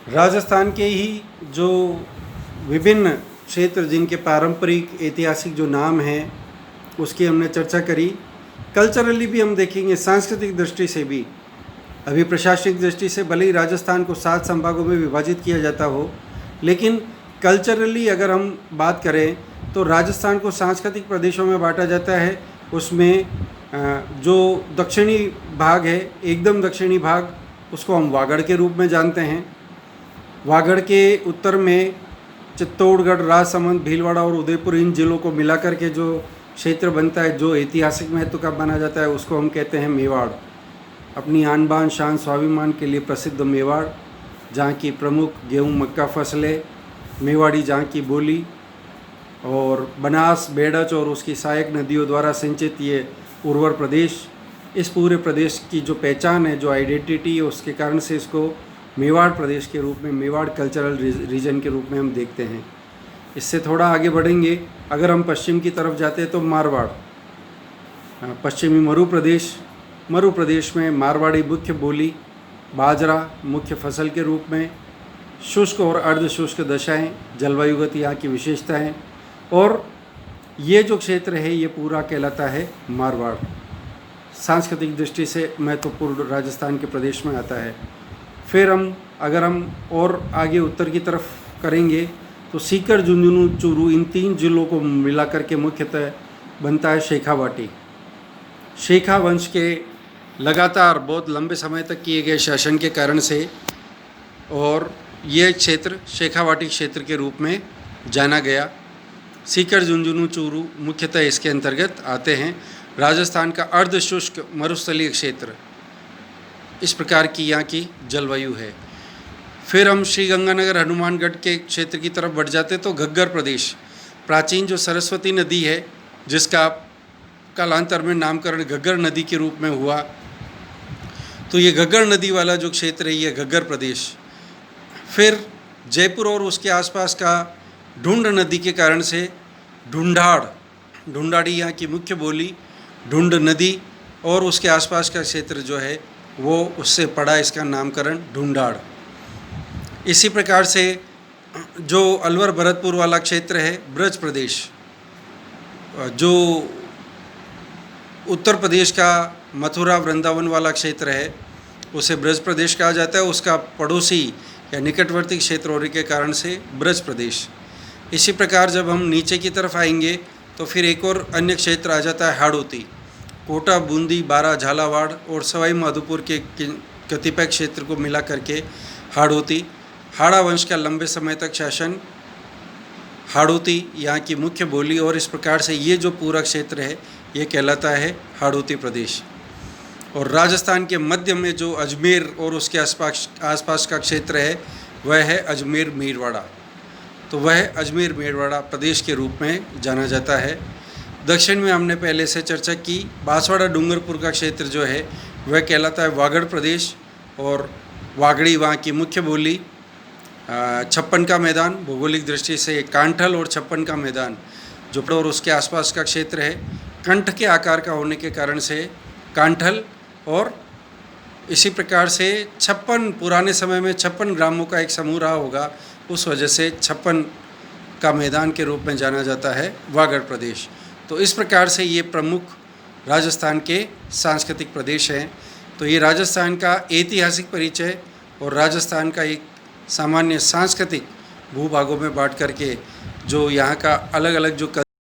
राजस्थान के ही जो विभिन्न क्षेत्र जिनके पारंपरिक ऐतिहासिक जो नाम हैं उसकी हमने चर्चा करी। कल्चरली भी हम देखेंगे, सांस्कृतिक दृष्टि से भी। अभी प्रशासनिक दृष्टि से भले ही राजस्थान को 7 संभागों में विभाजित किया जाता हो, लेकिन कल्चरली अगर हम बात करें तो राजस्थान को सांस्कृतिक प्रदेशों में बांटा जाता है। उसमें जो दक्षिणी भाग है, एकदम दक्षिणी भाग, उसको हम वागड़ के रूप में जानते हैं। वागड़ के उत्तर में चित्तौड़गढ़, राजसमंद, भीलवाड़ा और उदयपुर, इन जिलों को मिलाकर के जो क्षेत्र बनता है, जो ऐतिहासिक महत्व का माना जाता है, उसको हम कहते हैं मेवाड़। अपनी आन बान शान स्वाभिमान के लिए प्रसिद्ध मेवाड़, जहाँ की प्रमुख गेहूँ मक्का फसलें, मेवाड़ी जहाँ की बोली, और बनास, बेड़च और उसकी सहायक नदियों द्वारा सिंचित ये उर्वर प्रदेश, इस पूरे प्रदेश की जो पहचान है, जो आइडेंटिटी है, उसके कारण से इसको मेवाड़ प्रदेश के रूप में, मेवाड़ कल्चरल रीजन के रूप में हम देखते हैं। इससे थोड़ा आगे बढ़ेंगे, अगर हम पश्चिम की तरफ जाते हैं तो मारवाड़, पश्चिमी मरु प्रदेश में मारवाड़ी मुख्य बोली, बाजरा मुख्य फसल के रूप में, शुष्क और अर्धशुष्क दशाएं, जलवायुगत यहाँ की विशेषताएं, और ये जो क्षेत्र है ये पूरा कहलाता है मारवाड़। सांस्कृतिक दृष्टि से महत्वपूर्ण राजस्थान के प्रदेश में आता है। फिर अगर हम और आगे उत्तर की तरफ करेंगे तो सीकर, झुंझुनू, चूरू, इन 3 जिलों को मिलाकर के मुख्यतः बनता है शेखावाटी। शेखा वंश के लगातार बहुत लंबे समय तक किए गए शासन के कारण से और ये क्षेत्र शेखावाटी क्षेत्र के रूप में जाना गया। सीकर, झुंझुनू, चूरू मुख्यतः इसके अंतर्गत आते हैं। राजस्थान का अर्धशुष्क मरुस्थलीय क्षेत्र, इस प्रकार की यहाँ की जलवायु है। फिर हम श्रीगंगानगर, हनुमानगढ़ के क्षेत्र की तरफ बढ़ जाते तो घग्गर प्रदेश, प्राचीन जो सरस्वती नदी है, जिसका कालांतर में नामकरण घग्गर नदी के रूप में हुआ, तो ये घग्गर नदी वाला जो क्षेत्र है ये घग्गर प्रदेश। फिर जयपुर और उसके आसपास का ढूंढ नदी के कारण से ढूंढाड़ी यहाँ की मुख्य बोली, ढूंढ नदी और उसके आसपास का क्षेत्र जो है वो उससे पड़ा, इसका नामकरण ढूंढाड़। इसी प्रकार से जो अलवर भरतपुर वाला क्षेत्र है ब्रज प्रदेश, जो उत्तर प्रदेश का मथुरा वृंदावन वाला क्षेत्र है उसे ब्रज प्रदेश कहा जाता है। उसका पड़ोसी या निकटवर्ती क्षेत्र होने के कारण से ब्रज प्रदेश। इसी प्रकार जब हम नीचे की तरफ आएंगे तो फिर एक और अन्य क्षेत्र आ जाता है हाड़ौती। कोटा, बूंदी, बारा, झालावाड़ और सवाई माधोपुर के कतिपय क्षेत्र को मिला करके हाड़ौती। हाड़ा वंश का लंबे समय तक शासन, हाड़ौती यहाँ की मुख्य बोली, और इस प्रकार से ये जो पूरा क्षेत्र है ये कहलाता है हाड़ौती प्रदेश। और राजस्थान के मध्य में जो अजमेर और उसके आसपास का क्षेत्र है वह है अजमेर मेरवाड़ा, तो वह अजमेर मेरवाड़ा प्रदेश के रूप में जाना जाता है। दक्षिण में हमने पहले से चर्चा की, बांसवाड़ा डूंगरपुर का क्षेत्र जो है वह कहलाता है वागड़ प्रदेश, और वागड़ी वहाँ की मुख्य बोली। छप्पन का मैदान, भौगोलिक दृष्टि से कांठल और छप्पन का मैदान जो और उसके आसपास का क्षेत्र है, कंठ के आकार का होने के कारण से कांठल, और इसी प्रकार से 56 पुराने समय में 56 ग्रामों का एक समूह रहा होगा, उस वजह से 56 का मैदान के रूप में जाना जाता है वागड़ प्रदेश। तो इस प्रकार से ये प्रमुख राजस्थान के सांस्कृतिक प्रदेश हैं। तो ये राजस्थान का ऐतिहासिक परिचय और राजस्थान का एक सामान्य सांस्कृतिक भूभागों में बांट करके जो यहाँ का अलग अलग जो